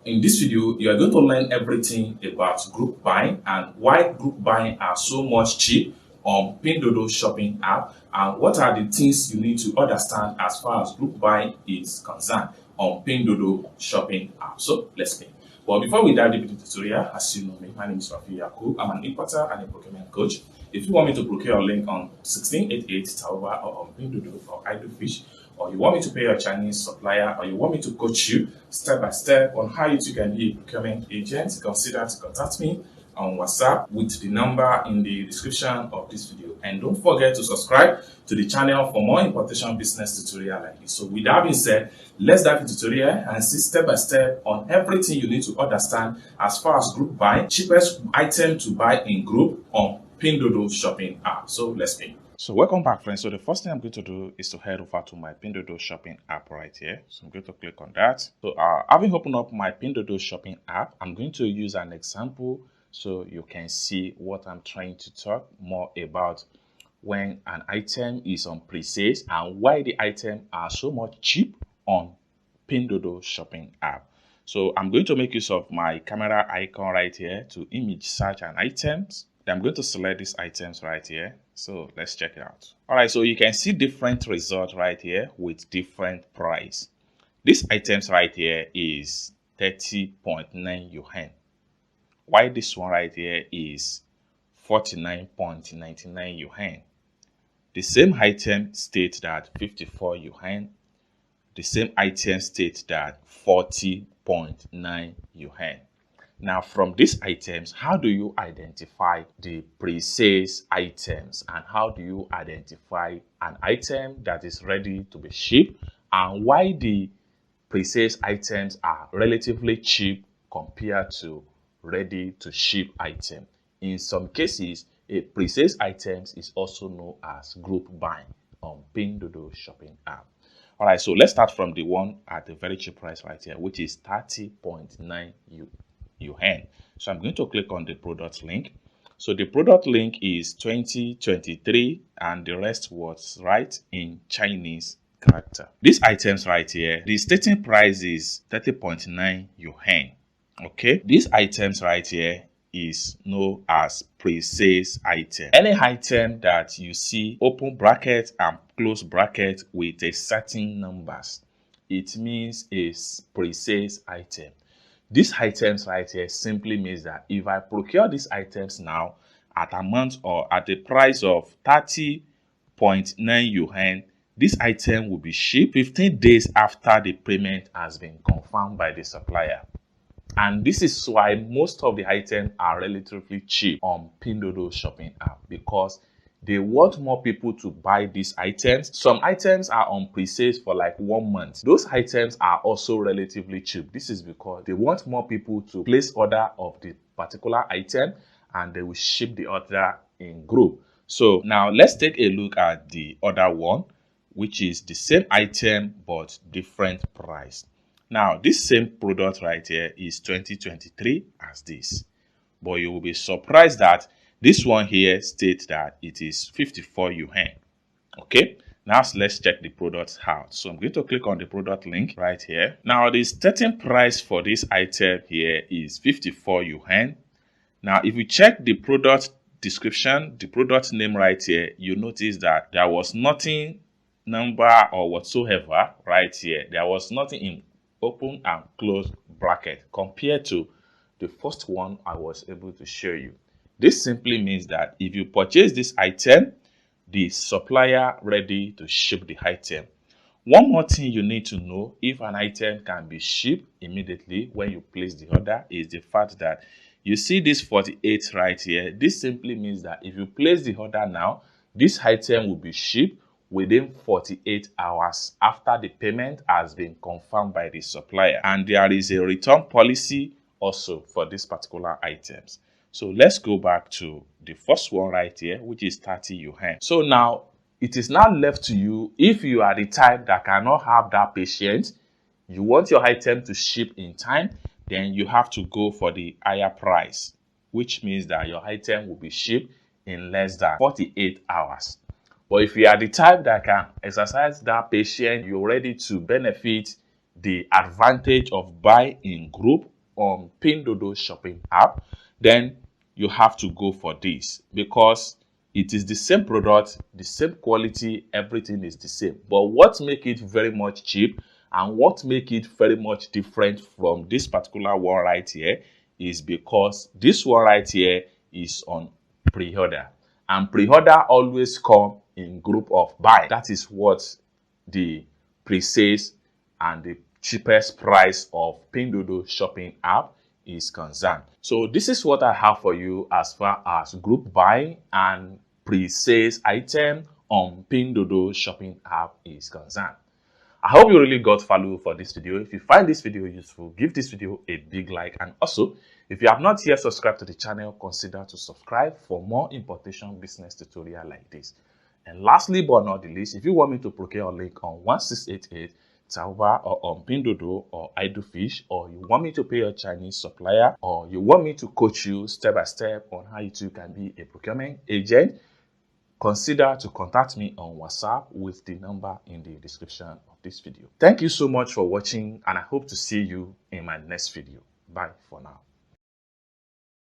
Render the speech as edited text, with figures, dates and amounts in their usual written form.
In this video, you are going to learn everything about group buying and why group buying are so much cheap on Pinduoduo shopping app, and what are the things you need to understand as far as group buying is concerned on Pinduoduo shopping app. So let's begin. But before we dive deep into the tutorial, as you know me, my name is Rafi Yakub. I'm an importer and a procurement coach. If you want me to procure a link on 1688 Taoba or on Pinduoduo or Idlefish, or you want me to pay your Chinese supplier, or you want me to coach you step by step on how you can be a procurement agent, consider to contact me on WhatsApp with the number in the description of this video. And don't forget to subscribe to the channel for more importation business tutorial like this. So with that being said, let's dive into the tutorial and see step by step on everything you need to understand as far as group buying, cheapest item to buy in group on Pinduoduo shopping app. So let's begin. So welcome back, friends. So the first thing I'm going to do is to head over to my Pinduoduo shopping app right here. So I'm going to click on that. So having opened up my Pinduoduo shopping app, I'm going to use an example so you can see what I'm trying to talk more about when an item is on pre-sales and why the items are so much cheap on Pinduoduo shopping app. So I'm going to make use of my camera icon right here to image search an items. Then I'm going to select these items right here. So let's check it out. All right, so you can see different results right here with different price. This items right here is 30.9 yuan. Why this one right here is 49.99 yuan. The same item states that 54 yuan. The same item states that 40.9 yuan. Now, from these items, how do you identify the pre-sales items, and how do you identify an item that is ready to be shipped, and why the pre-sales items are relatively cheap compared to ready to ship item? In some cases, a pre-sales items is also known as group buying on Pinduoduo shopping app. All right, so let's start from the one at the very cheap price right here, which is 30.9 yuan. So I'm going to click on the product link. So the product link is 2023 and the rest was right in Chinese character. These items right here, the stating price is 30.9 yuan. Okay, these items right here is known as pre-sales item. Any item that you see open bracket and close bracket with a certain numbers, it means a pre-sales item. These items right here simply means that if I procure these items now at amount or at the price of 30.9 yuan, this item will be shipped 15 days after the payment has been confirmed by the supplier. And this is why most of the items are relatively cheap on Pinduoduo shopping app, because they want more people to buy these items. Some items are on pre-sales for like 1 month. Those items are also relatively cheap. This is because they want more people to place order of the particular item and they will ship the order in group. So now let's take a look at the other one, which is the same item but different price. Now this same product right here is 2023 as this, but you will be surprised that this one here states that it is 54 yuan. Okay, now let's check the product out. So I'm going to click on the product link right here. Now the starting price for this item here is 54 yuan. Now if you check the product description, the product name right here, you notice that there was nothing number or whatsoever right here. There was nothing in open and close bracket compared to the first one I was able to show you. This simply means that if you purchase this item, the supplier ready to ship the item. One more thing you need to know if an item can be shipped immediately when you place the order is the fact that you see this 48 right here. This simply means that if you place the order now, this item will be shipped within 48 hours after the payment has been confirmed by the supplier. And there is a return policy also for these particular items. So let's go back to the first one right here, which is 30 yuan. So now it is now left to you. If you are the type that cannot have that patience, you want your item to ship in time, then you have to go for the higher price, which means that your item will be shipped in less than 48 hours. But if you are the type that can exercise that patience, you're ready to benefit the advantage of buying in group on Pinduoduo shopping app, then you have to go for this, because it is the same product, the same quality, everything is the same. But what make it very much cheap and what make it very much different from this particular one right here is because this one right here is on pre-order, and pre-order always come in group of buy. That is what the pre-sales and the cheapest price of Pinduoduo shopping app is concerned. So this is what I have for you as far as group buying and pre-sales item on Pinduoduo shopping app is concerned. I hope you really got value for this video. If you find this video useful, give this video a big like, and also if you have not yet subscribed to the channel, consider to subscribe for more importation business tutorial like this. And lastly but not the least, if you want me to procure a link on 1688 Taoba or on Pinduoduo or Idlefish, or you want me to pay a Chinese supplier, or you want me to coach you step by step on how you too can be a procurement agent, consider to contact me on WhatsApp with the number in the description of this video. Thank you so much for watching, and I hope to see you in my next video. Bye for now.